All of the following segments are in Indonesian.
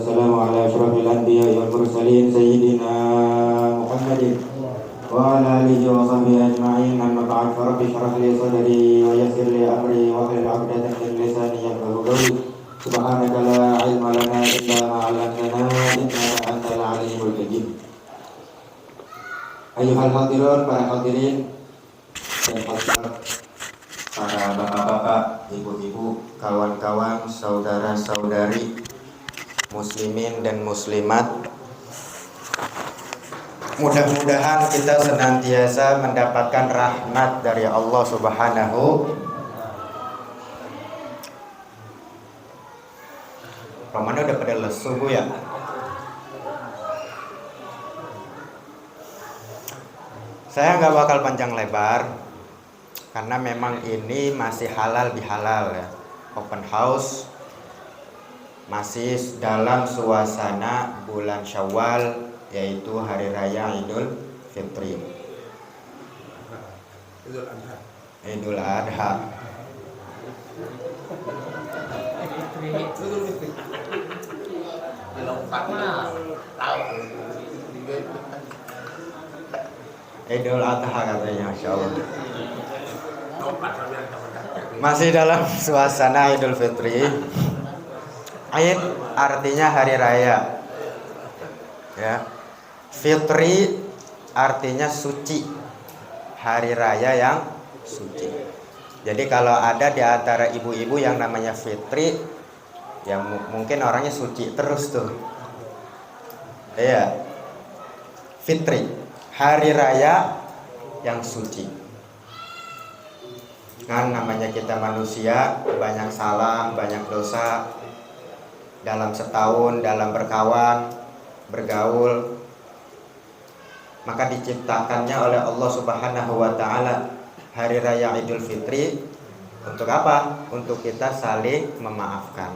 wassalamu ala asyrafil anbiya'i wal mursalin sayyidina Muhammadin wa ala alihi wa sahbihi ajma'in. Amma ba'd, fa rabbi shrah li sadri wa yassir li amri wa hlul 'uqdatam min lisani yafqahu qawli. Subhanaka la ilma lana illa ma 'allamtana innaka antal 'alimul hakim. Ayyuhal hadirun, para hadirin dan hadirat, para bapak-bapak, ibu-ibu, kawan-kawan, saudara-saudari, muslimin dan muslimat, mudah-mudahan kita senantiasa mendapatkan rahmat dari Allah Subhanahu. Romana udah pada lesu Bu ya? Saya nggak bakal panjang lebar karena memang ini masih halal bihalal ya. Open house masih dalam suasana bulan Syawal, yaitu hari raya Idul Fitri, Idul Adha. Idul Adha katanya, Masya Allah. Masih dalam suasana Idul Fitri. Aid artinya hari raya, ya. Fitri artinya suci, hari raya yang suci. Jadi kalau ada di antara ibu-ibu yang namanya Fitri, ya mungkin orangnya suci terus tuh. Iya, Fitri, hari raya yang suci. Kan namanya kita manusia, banyak salah, banyak dosa dalam setahun, dalam berkawan, bergaul. Maka diciptakannya oleh Allah Subhanahu wa ta'ala hari raya Idul Fitri untuk apa? Untuk kita saling memaafkan.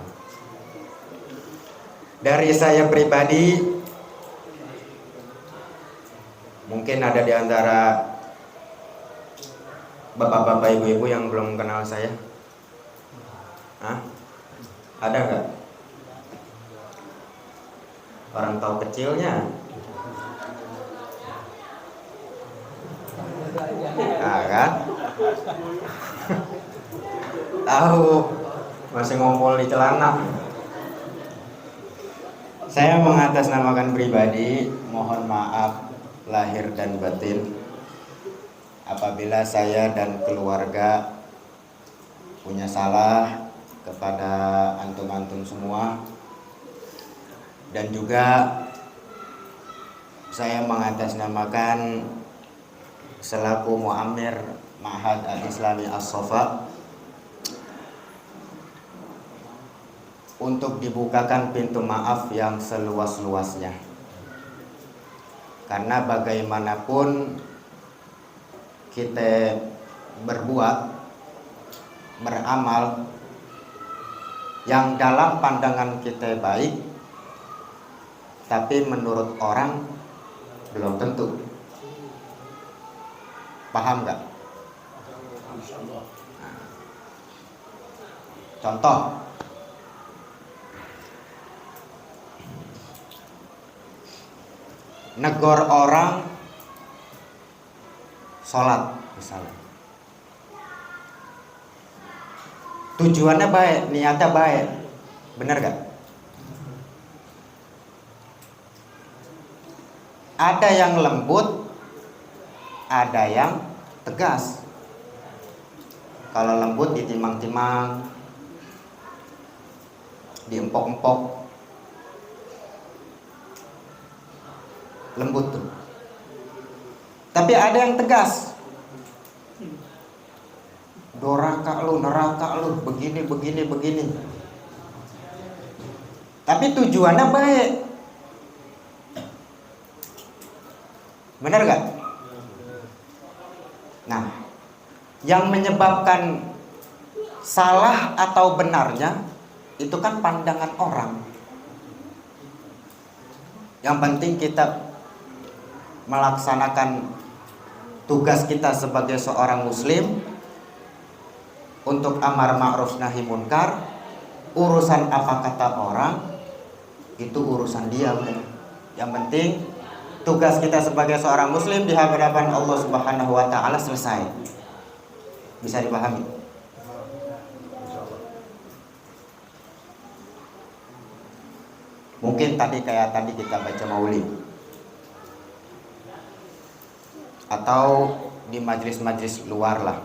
Dari saya pribadi, mungkin ada di antara bapak-bapak, ibu-ibu yang belum kenal saya. Hah? Ada nggak? Orang tahu kecilnya. Nah, kan? Tahu, masih ngumpul di celana. Saya mengatasnamakan pribadi, mohon maaf lahir dan batin apabila saya dan keluarga punya salah kepada antum-antum semua. Dan juga saya mengatasnamakan selaku muamir Ma'had Al-Islami As-Safa untuk dibukakan pintu maaf yang seluas-luasnya. Karena bagaimanapun kita berbuat, beramal yang dalam pandangan kita baik, tapi menurut orang belum tentu. Paham nggak? Contoh, negor orang sholat misalnya, tujuannya baik, niatnya baik, benar gak? Ada yang lembut, ada yang tegas. Kalau lembut ditimang-timang, diempok-empok, lembut tuh. Tapi ada yang tegas, doraka lu, neraka lu, begini. Tapi tujuannya baik. Benar gak? Nah, yang menyebabkan salah atau benarnya itu kan pandangan orang. Yang penting kita melaksanakan tugas kita sebagai seorang muslim untuk amar ma'ruf nahi munkar. Urusan apa kata orang Itu urusan dia udah. Yang penting tugas kita sebagai seorang muslim di hadapan Allah Subhanahu wa taala selesai. Bisa dipahami? Mungkin tadi kita baca maulid atau di majelis-majelis luar lah.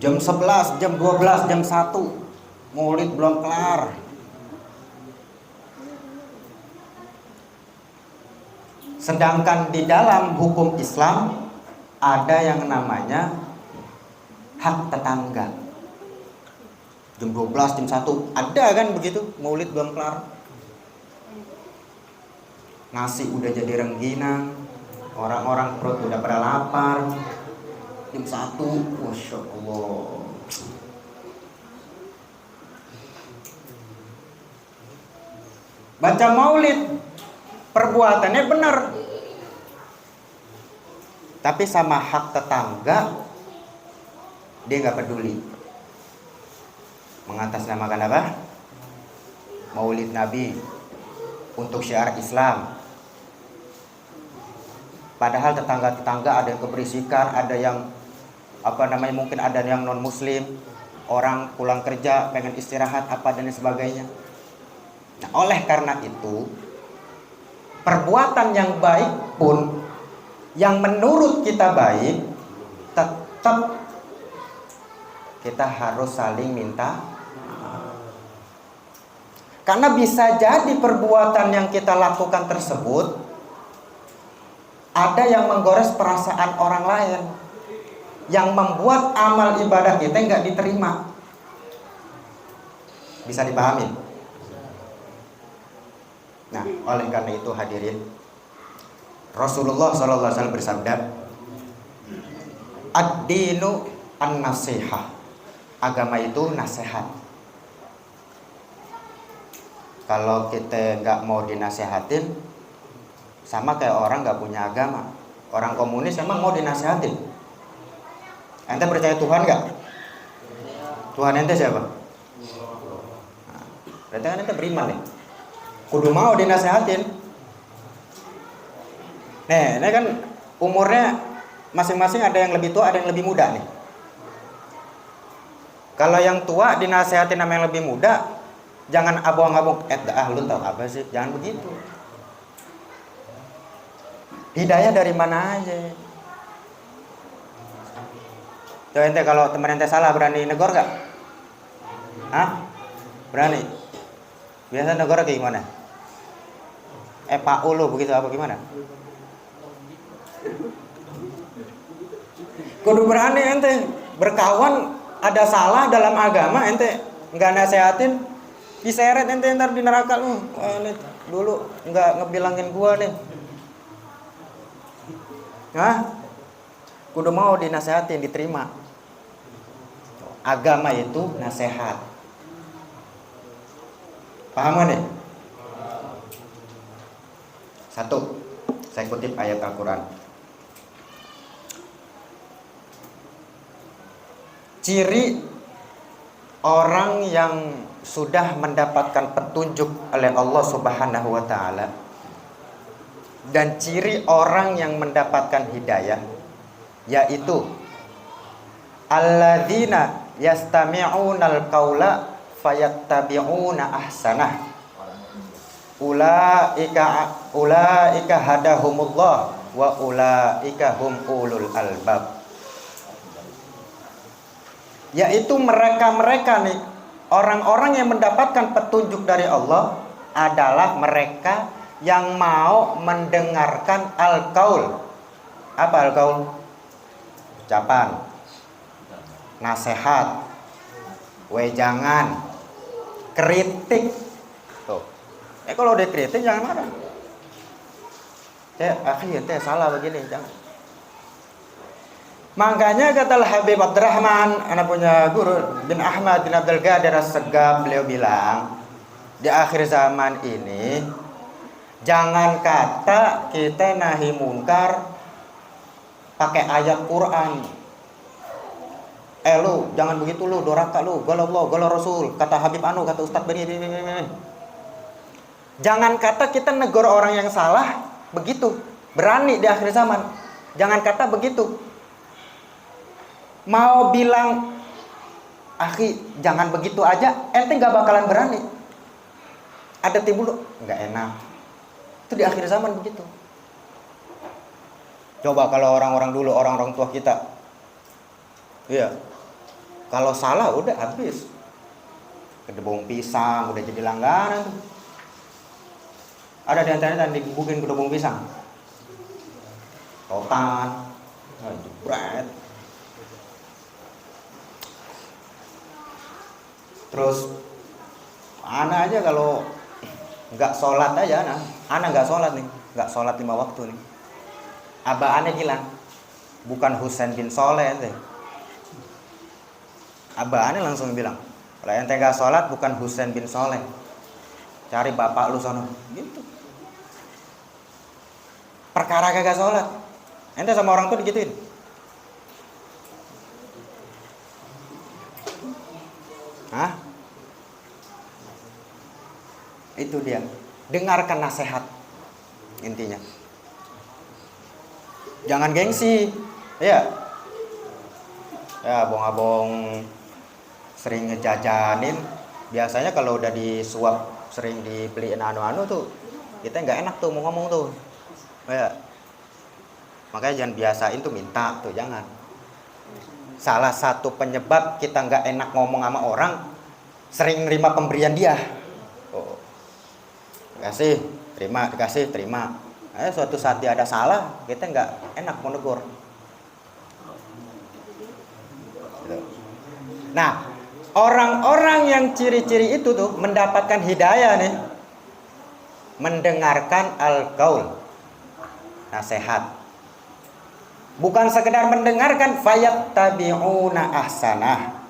Jam 11, jam 12, jam 1 maulid belum kelar. Sedangkan di dalam hukum Islam ada yang namanya hak tetangga. Jam 12, jam 1 ada kan begitu, maulid belum kelar. Nasi udah jadi rengginang, orang-orang perut udah pada lapar. Jam 1, Masya Allah. Baca maulid, perbuatannya benar. Tapi sama hak tetangga, dia nggak peduli. Mengatasnamakan apa? Maulid Nabi untuk syiar Islam. Padahal tetangga-tetangga ada yang keberisikan, ada yang mungkin ada yang non muslim, orang pulang kerja pengen istirahat apa dan sebagainya. Nah, oleh karena itu perbuatan yang baik pun yang menurut kita baik tetap kita harus saling minta. Karena bisa jadi perbuatan yang kita lakukan tersebut ada yang menggores perasaan orang lain, yang membuat amal ibadah kita nggak diterima. Bisa dipahami? Nah, oleh karena itu hadirin, Rasulullah SAW bersabda, ad-dinu an-nasihah. Agama itu nasihat. Kalau kita nggak mau dinasehatin, sama kayak orang nggak punya agama. Orang komunis emang mau dinasehatin? Ente percaya Tuhan nggak? Tuhan ente siapa? Nah, berarti kan ente beriman nih. Kudu mau dinasehatin. Nih, ini kan umurnya masing-masing, ada yang lebih tua, ada yang lebih muda nih. Kalau yang tua dinasehatin sama yang lebih muda, jangan abang-abang, lu tahu apa sih? Jangan begitu. Hidayah dari mana aja. Tuh ente kalau teman ente salah berani negor gak? Hah? Berani? Biasa negor kayak gimana? Pak lu begitu apa gimana? Kudu berani ente. Berkawan ada salah dalam agama, ente nggak nasehatin, diseret ente ntar di neraka lu. Ini dulu nggak ngebilangin gua nih. Hah? Kudu mau dinasehatin, diterima. Agama itu nasihat. Paham gak nih? Satu, saya kutip ayat Al-Quran. Ciri orang yang sudah mendapatkan petunjuk oleh Allah Subhanahu wa taala dan ciri orang yang mendapatkan hidayah yaitu alladzina yastami'unal qaula fayattabi'una ahsanah ulaika hadahumullah wa ulaika hum ulul albab. Yaitu mereka-mereka nih, orang-orang yang mendapatkan petunjuk dari Allah adalah mereka yang mau mendengarkan al-qaul. Apa al-qaul? Ucapan, nasihat, wejangan, kritik. Tuh. Kalau udah kritik jangan marah. Akhirnya salah begini, jangan. Makanya kata Habib Abdurrahman, anak punya guru bin Ahmad bin Abdul Qadir As-Segaf, beliau bilang di akhir zaman ini jangan kata kita nahi munkar pakai ayat Quran. Lu jangan begitu lu, doraka lu, gala Allah, gala Rasul, kata Habib Anu, kata Ustadz Beni. Jangan kata kita negor orang yang salah begitu, berani di akhir zaman. Jangan kata begitu. Mau bilang, akhi jangan begitu aja, ente nggak bakalan berani. Ada timbul, nggak enak. Itu di akhir zaman begitu. Coba kalau orang-orang dulu, orang-orang tua kita, iya, kalau salah udah habis. Kedebong pisang udah jadi langganan tuh. Ada di antaranya yang digebukin kedebong pisang. Rotan, jebret. Terus ana aja kalau nggak sholat aja, ana nggak sholat nih, nggak sholat 5 waktu nih. Abah aneh bilang, bukan Husain bin Soleh ente. Abah aneh langsung bilang, kalau ente nggak sholat bukan Husain bin Soleh, cari bapak lu sono. Gitu. Perkara kagak sholat, ente sama orang tuh digituin. Hah? Itu dia. Dengarkan nasihat intinya. Jangan gengsi. Ya. Ya, abong-abong sering ngejajanin. Biasanya kalau udah disuap, sering dibeliin anu-anu tuh, kita nggak enak tuh mau ngomong tuh. Ya. Makanya jangan biasain tuh minta tuh, jangan. Salah satu penyebab kita nggak enak ngomong sama orang, sering nerima pemberian dia. Oh. Dikasih, terima, dikasih, terima. Suatu saat dia ada salah, kita nggak enak mau negur. Nah, orang-orang yang ciri-ciri itu tuh mendapatkan hidayah nih, mendengarkan al-qaul, nasihat. Bukan sekedar mendengarkan, fayattabi'una ahsanah,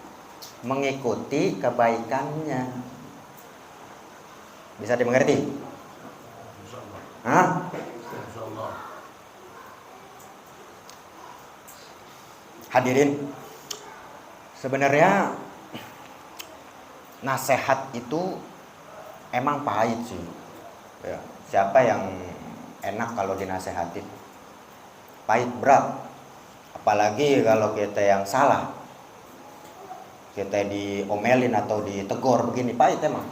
mengikuti kebaikannya. Bisa dimengerti? Hah? Hadirin, sebenarnya nasihat itu emang pahit sih. Ya, siapa yang enak kalau dinasehatin? Pahit berat. Apalagi kalau kita yang salah, kita diomelin atau ditegur begini, pahit emang.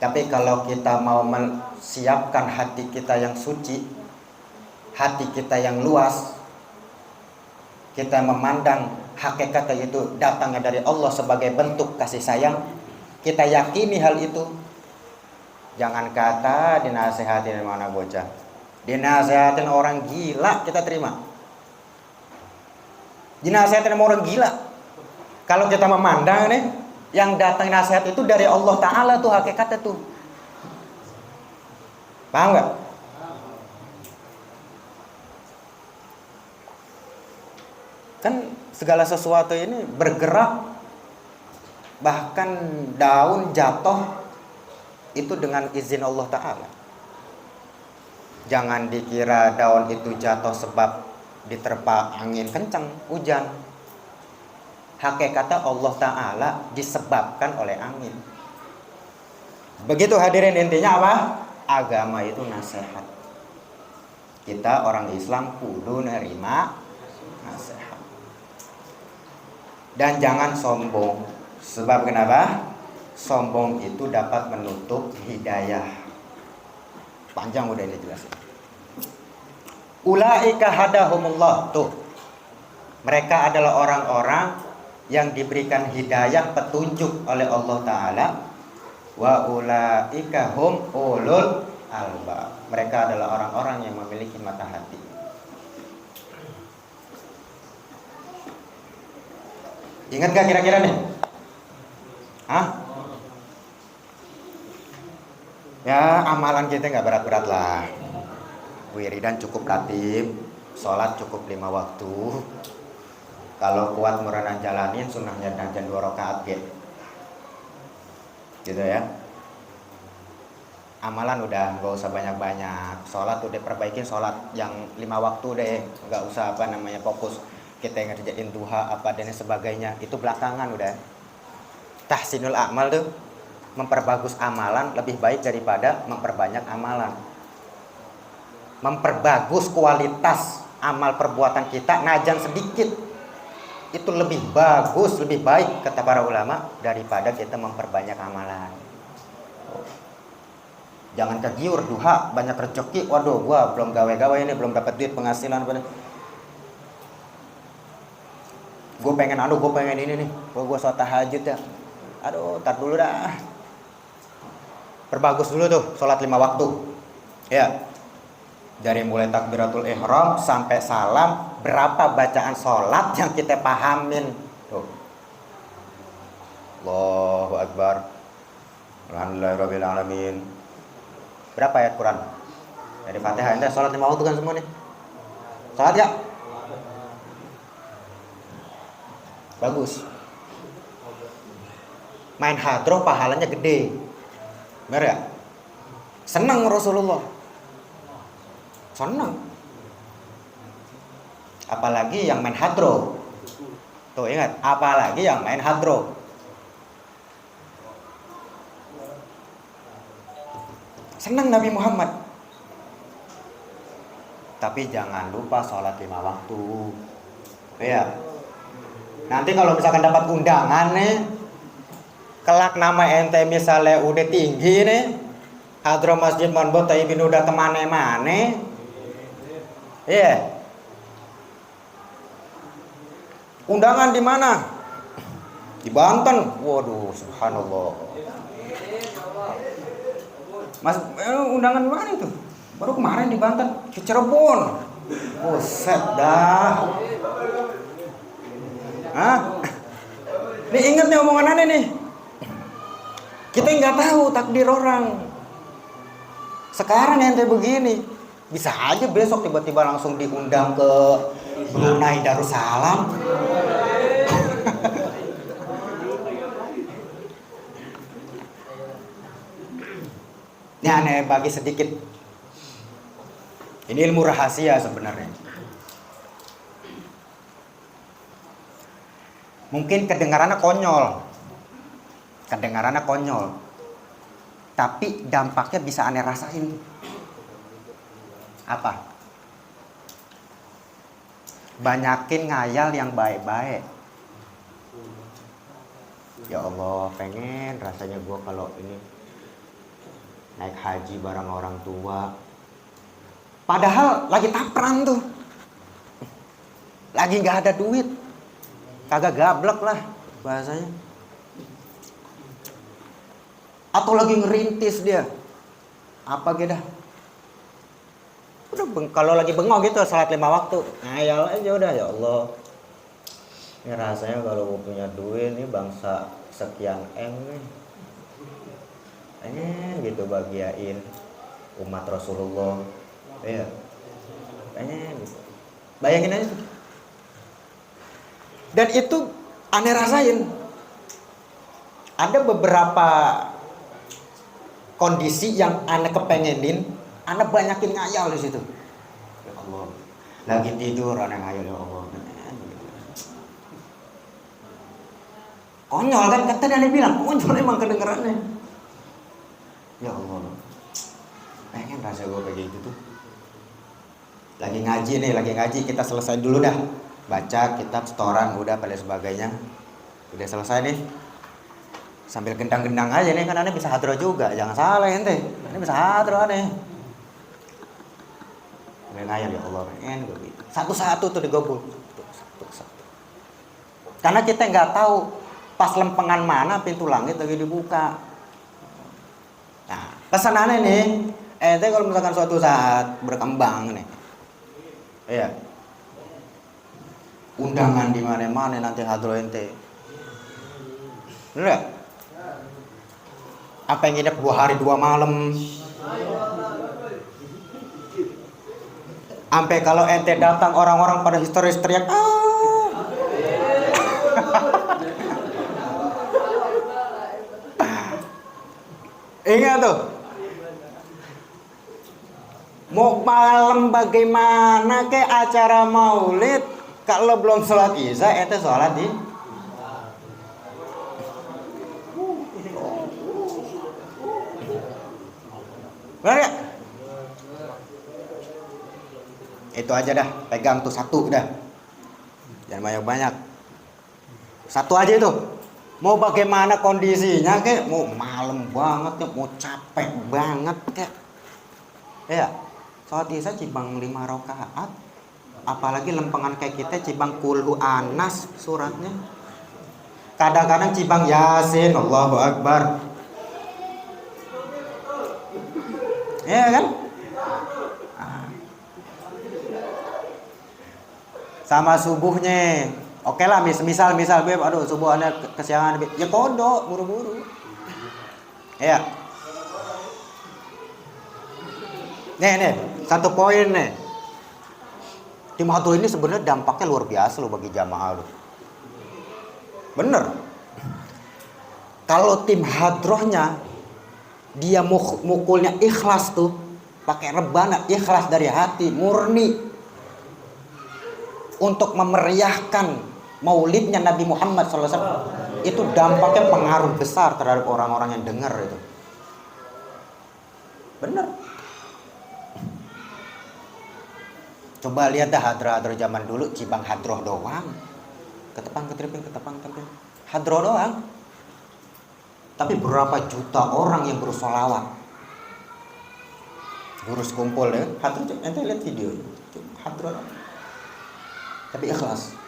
Tapi kalau kita mau siapkan hati kita yang suci, hati kita yang luas, kita memandang hakikatnya itu datangnya dari Allah sebagai bentuk kasih sayang, kita yakini hal itu. Jangan kata dinasehatin mana bocah, dinasehatin orang gila kita terima. Dinasehatin orang gila. Kalau kita memandang nih, yang datang nasihat itu dari Allah Ta'ala tuh hakikatnya tuh. Paham gak? Kan segala sesuatu ini bergerak, bahkan daun jatuh itu dengan izin Allah Ta'ala. Jangan dikira daun itu jatuh sebab diterpa angin kencang, hujan. Hakikatnya Allah Ta'ala disebabkan oleh angin. Begitu hadirin, intinya apa? Agama itu nasihat. Kita orang Islam kudu nerima nasihat. Dan jangan sombong. Sebab kenapa? Sombong itu dapat menutup hidayah. Panjang udah ini jelasin. Ulaika hadahumullah. Tuh, mereka adalah orang-orang yang diberikan hidayah, petunjuk oleh Allah Ta'ala. Wa ulaika hum ulul albab. Mereka adalah orang-orang yang memiliki mata hati. Ingat gak kira-kira nih? Hah? Ya, amalan kita gak berat-berat lah. Wiridan cukup ratib, sholat cukup 5 waktu. Kalau kuat muranan jalanin, sunnahnya dan 2 rakaat gitu ya. Amalan udah gak usah banyak-banyak. Sholat udah perbaikin, sholat yang 5 waktu deh. Gak usah fokus kita ngerjain duha apa dan sebagainya, itu belakangan udah. Tahsinul amal tuh memperbagus amalan lebih baik daripada memperbanyak amalan. Memperbagus kualitas amal perbuatan kita najan sedikit, itu lebih bagus, lebih baik kata para ulama daripada kita memperbanyak amalan. Jangan kegiur duha banyak rezeki, waduh gua belum gawe-gawe ini, belum dapat duit penghasilan pada. Gue pengen gue pengen ini nih, gue sholat tahajud ya. Aduh, tar dulu dah. Perbagus dulu tuh sholat 5 waktu. Ya. Dari mulai takbiratul ihram sampai salam, berapa bacaan sholat yang kita pahamin tuh. Allahu Akbar. Alhamdulillahirabbil alamin. Berapa ayat Quran? Dari Fatihah ente sholat 5 waktu kan semua nih. Sholat ya? Bagus. Main hadroh pahalanya gede. Bener ya? Senang Rasulullah. Senang. Apalagi yang main hadroh. Tuh ingat, apalagi yang main hadroh. Senang Nabi Muhammad. Tapi jangan lupa sholat 5 waktu. Ya. Nanti kalau misalkan dapat undangan nih, kelak nama ente misalnya udah tinggi nih, hadroh Masjid Monbot Taibin udah kemana-mana, undangan di mana? Di Banten. Waduh, subhanallah. Mas, undangan di mana itu? Baru kemarin di Banten, di Cirebon. Buset dah. Hah? Nih ingat nih omongan aneh nih. Kita nggak tahu takdir orang. Sekarang ente begini, bisa aja besok tiba-tiba langsung diundang ke Brunei Darussalam. Ini aneh bagi sedikit. Ini ilmu rahasia sebenarnya. Mungkin kedengarannya konyol, tapi dampaknya bisa aneh rasain. Apa? Banyakin ngayal yang baik-baik. Ya Allah, pengen rasanya gue kalau ini naik haji bareng orang tua. Padahal lagi tapran tuh, lagi nggak ada duit. Kagak gablek lah bahasanya. Atau lagi ngerintis dia. Apa gitu dah. Udah kalau lagi bengong gitu salat 5 waktu, ngayal aja udah, ya Allah. Ini rasanya kalau gue punya duit nih bangsa sekian M nih. Pengen gitu bagiain umat Rasulullah. Iya. Pengen gitu. Bayangin aja tuh. Dan itu aneh rasain. Ada beberapa kondisi yang aneh kepengenin, aneh banyakin ngayal di situ. Ya Allah, lagi tidur aneh ngayal, ya Allah. Konyol kan, tadi aneh bilang, konyol emang kedengerannya. Ya Allah, pengen rasa gue kayak gitu tuh. Lagi ngaji, kita selesai dulu dah. Baca kitab setoran udah pada sebagainya, udah selesai nih, sambil gendang-gendang aja nih, kan aneh bisa hadroh juga, jangan salah ente, aneh bisa hadroh aneh. Ngayal, ya Allah, pengen gue gitu. Satu-satu tuh digobul, satu-satu. Karena kita nggak tahu pas lempengan mana pintu langit lagi dibuka. Nah, pesan aneh nih, ente kalau misalkan suatu saat berkembang nih, iya. Undangan di mana-mana nanti hadroh ente. Bener gak? Apa yang nginep 2 hari 2 malam? Sampai kalau ente datang orang-orang pada histeris teriak, ingat tuh. Mau malam bagaimana ke acara maulid, Kalau belum sholat isya, ente sholat di benar ya? Itu aja dah, pegang tuh satu dah. Jangan banyak-banyak. Satu aja itu. Mau bagaimana kondisinya kek, mau malam banget kek, mau capek banget kek. Ya, sholat isya cibang 5 rakaat. Apalagi lempengan kayak kita cibang kulhu anas suratnya. Kadang-kadang cibang yasin, Allahu Akbar. Ya kan? Sama subuhnya. Oke lah, misal Beb, aduh subuh Anda kesiangan Beb. Ya kodok buru-buru. Ya. Nih, satu poin nih. Tim hadroh ini sebenarnya dampaknya luar biasa loh bagi jamaah loh. Bener. Kalau tim hadrohnya dia mukulnya ikhlas tuh, pakai rebana, ikhlas dari hati, murni untuk memeriahkan maulidnya Nabi Muhammad SAW, itu dampaknya pengaruh besar terhadap orang-orang yang dengar itu. Bener. Coba lihat dah hadroh zaman dulu, cibang hadroh doang. Ketepang. Hadroh doang. Tapi berapa juta orang yang bersolawat. Gurus kumpul ya. Hadroh, ente lihat video. Hadroh doang. Tapi ikhlas.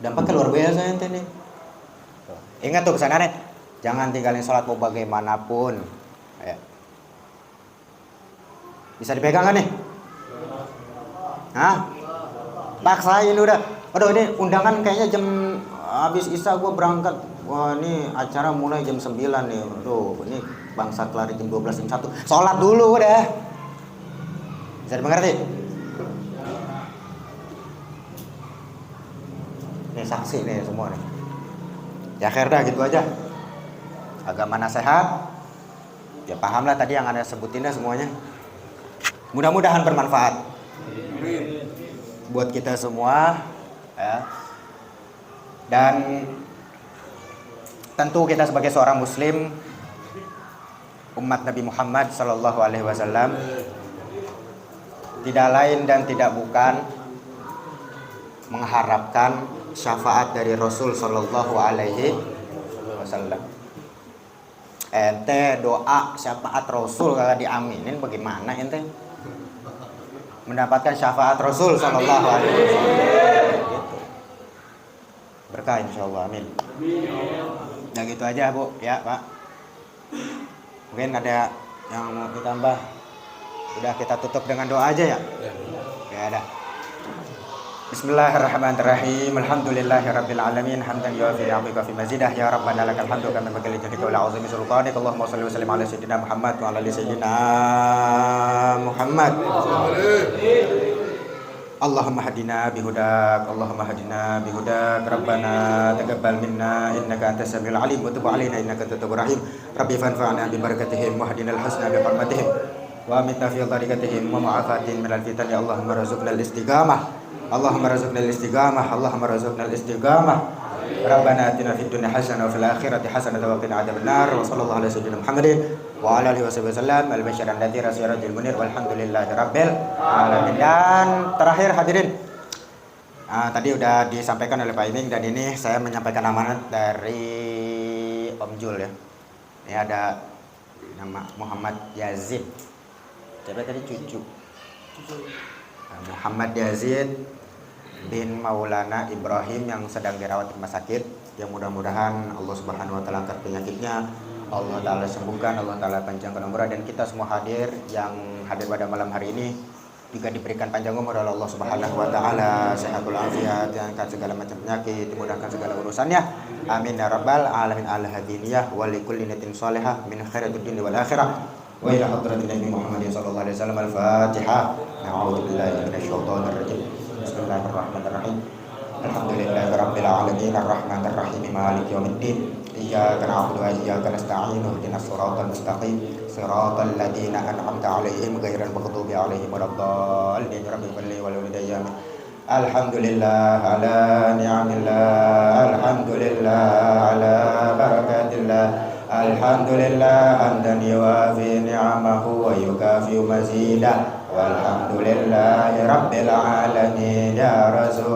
Dampaknya luar biasa ente nih. Ingat tuh pesanannya, jangan tinggalin sholat mau bagaimanapun. Ya. Bisa dipegang kan nih? Hah? Paksain udah. Aduh ini undangan kayaknya jam habis isya gue berangkat. Wah ini acara mulai jam 9 nih. Aduh ini bangsa kelar jam 12 jam 1. Sholat dulu udah. Bisa dimengerti? Nih saksi nih semua nih. Ya akhir dah gitu aja. Agama nasihat. Ya pahamlah tadi yang Anda sebutin dah semuanya. Mudah-mudahan bermanfaat buat kita semua ya. Dan tentu kita sebagai seorang muslim umat Nabi Muhammad sallallahu alaihi wasallam tidak lain dan tidak bukan mengharapkan syafaat dari Rasul sallallahu alaihi wasallam. Ente doa syafaat Rasul kagak diaminin bagaimana ente? Mendapatkan syafaat Rasul sallallahu alaihi wasallam. Gitu. Berkah insyaallah, amin. Nah gitu aja Bu, ya Pak. Mungkin ada yang mau ditambah. Udah kita tutup dengan doa aja ya. Ya ada. Bismillahirrahmanirrahim. Alhamdulillahirabbil alamin hamdan yuwafi ni'amaka fi mazidah ya rabbana lakal hamdu kama yanbaghi li jalika wa azimi sultanik. Allahumma shalli wa sallim ala sayyidina Muhammad wa ala ali sayyidina Muhammad. Allahumma hadina bihudak, Allahumma hadina bihudak, Rabbana taqabbal minna innaka antas samiul alim wa tub alaina innaka antat tawwabur rahim. Rabbi fanfa'na bi barakatihim wa hadinal husna bi hurmatihim wa amitna fi tariqatihim wa ma'afatin minal fitan ya Allahumma razuqna al-istiqamah. Allahumma razuqna al-istiqamah, Allahumma razuqna al-istiqamah. Rabbana atina fid dunya hasanah wa fil akhirati hasanah wa qina adzabannar. Wa sallallahu alaihi wasallam Muhammadin wa ala alihi wasallam al-basyiran nadhira siratal munir walhamdulillahi rabbil alamin. Dan terakhir hadirin, tadi udah disampaikan oleh Pak Iming dan ini saya menyampaikan amanat dari Om Jul ya. Ini ada nama Muhammad Yazid. Siapa tadi cucu? Muhammad Yazid bin Maulana Ibrahim yang sedang dirawat di rumah sakit. Yang mudah-mudahan Allah Subhanahu wa taala angkat penyakitnya, Allah taala sembuhkan, Allah taala panjangkan umurnya, dan kita semua yang hadir pada malam hari ini juga diberikan panjang umur oleh Allah Subhanahu wa taala, sehatul afiat, diangkat segala macam penyakit, dimudahkan segala urusannya. Amin ya rabbal alamin. Al-hadiniyah wa likulli niyatin shalihah min khairid dunya wal akhirah. Wa ila hadratin Nabi Muhammad sallallahu alaihi wasallam. Al-Fatihah. A'udzu billahi minasyaitonir rajim. Bismillahirrahmanirrahim. Alhamdulillahirabbil alamin arrahmanir rahim maliki yaumiddin. Iyyaka na'budu wa iyyaka nasta'in. Ihdinas siratal mustaqim. Siratal ladzina an'amta 'alaihim ghairil maghdubi 'alaihim waladdallin. Rabbil walidayya Alhamdulillah ala ni'amillah, alhamdulillah ala barakatillah, alhamdulillah hamdan yuwafi ni'amahu wa yukafi mazidah, walhamdulillahi rabbil alamin ya rasul